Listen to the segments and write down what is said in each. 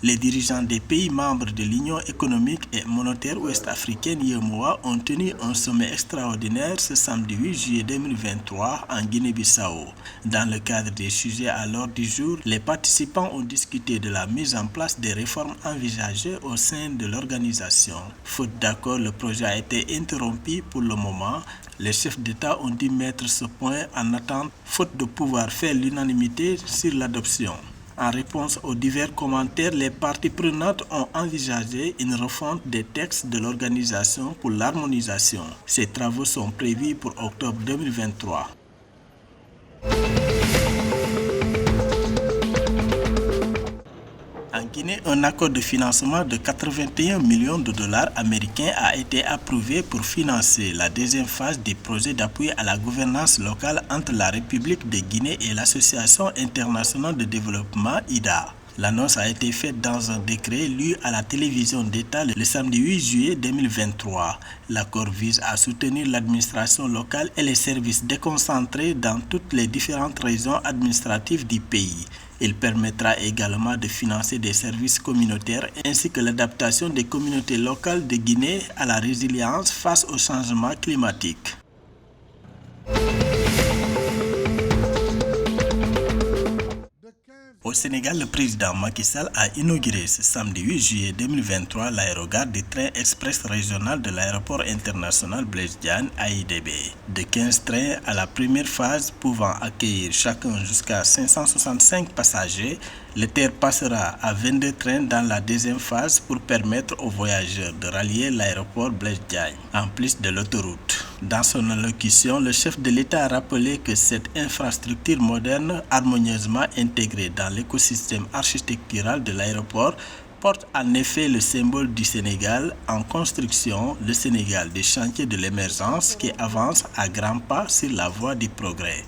Les dirigeants des pays membres de l'Union économique et monétaire ouest-africaine (UEMOA) ont tenu un sommet extraordinaire ce samedi 8 juillet 2023 en Guinée-Bissau. Dans le cadre des sujets à l'ordre du jour, les participants ont discuté de la mise en place des réformes envisagées au sein de l'organisation. Faute d'accord, le projet a été interrompu pour le moment. Les chefs d'État ont dû mettre ce point en attente, faute de pouvoir faire l'unanimité sur l'adoption. En réponse aux divers commentaires, les parties prenantes ont envisagé une refonte des textes de l'organisation pour l'harmonisation. Ces travaux sont prévus pour octobre 2023. En Guinée, un accord de financement de 81 millions de dollars américains a été approuvé pour financer la deuxième phase du projet d'appui à la gouvernance locale entre la République de Guinée et l'Association internationale de développement (IDA). L'annonce a été faite dans un décret lu à la télévision d'État le samedi 8 juillet 2023. L'accord vise à soutenir l'administration locale et les services déconcentrés dans toutes les différentes régions administratives du pays. Il permettra également de financer des services communautaires ainsi que l'adaptation des communautés locales de Guinée à la résilience face au changement climatique. Au Sénégal, le président Macky Sall a inauguré ce samedi 8 juillet 2023 l'aérogare du train express régional de l'aéroport international Blaise Diagne (AIBD). De 15 trains à la première phase pouvant accueillir chacun jusqu'à 565 passagers, le TER passera à 22 trains dans la deuxième phase pour permettre aux voyageurs de rallier l'aéroport Blaise Diagne, en plus de l'autoroute. Dans son allocution, le chef de l'État a rappelé que cette infrastructure moderne, harmonieusement intégrée dans l'écosystème architectural de l'aéroport, porte en effet le symbole du Sénégal en construction, le Sénégal des chantiers de l'émergence qui avance à grands pas sur la voie du progrès.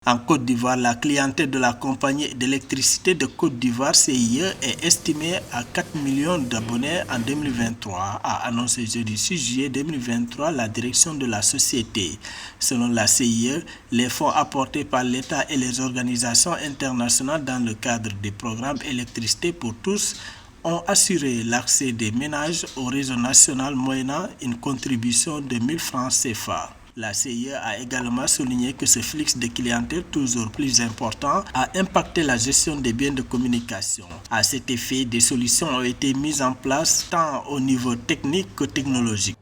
En Côte d'Ivoire, la clientèle de la compagnie d'électricité de Côte d'Ivoire (CIE) est estimée à 4 millions d'abonnés en 2023, a annoncé jeudi 6 juillet 2023 la direction de la société. Selon la CIE, les fonds apportés par l'État et les organisations internationales dans le cadre du programme Électricité pour tous ont assuré l'accès des ménages au réseau national moyennant une contribution de 1 000 francs CFA. La CIE a également souligné que ce flux de clientèle toujours plus important a impacté la gestion des biens de communication. À cet effet, des solutions ont été mises en place tant au niveau technique que technologique.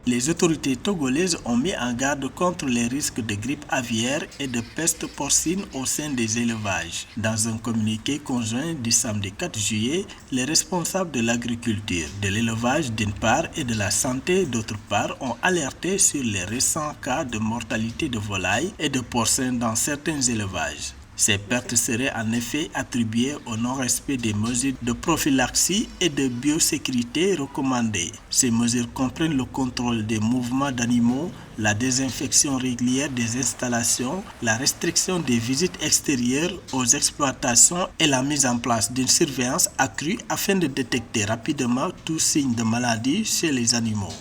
Les autorités togolaises ont mis en garde contre les risques de grippe aviaire et de peste porcine au sein des élevages. Dans un communiqué conjoint du samedi 4 juillet, les responsables de l'agriculture, de l'élevage d'une part et de la santé d'autre part ont alerté sur les récents cas de mortalité de volailles et de porcins dans certains élevages. Ces pertes seraient en effet attribuées au non-respect des mesures de prophylaxie et de biosécurité recommandées. Ces mesures comprennent le contrôle des mouvements d'animaux, la désinfection régulière des installations, la restriction des visites extérieures aux exploitations et la mise en place d'une surveillance accrue afin de détecter rapidement tout signe de maladie chez les animaux.